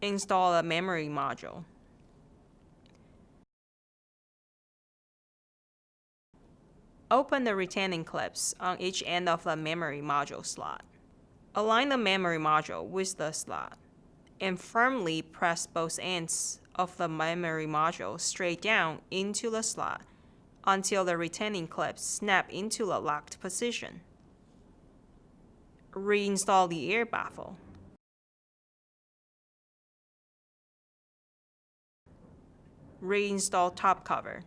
Install a memory module. Open the retaining clips on each end of the memory module slot. Align the memory module with the slot, and firmly press both ends of the memory module straight down into the slot until the retaining clips snap into the locked position. Reinstall the air baffle. Reinstall top cover.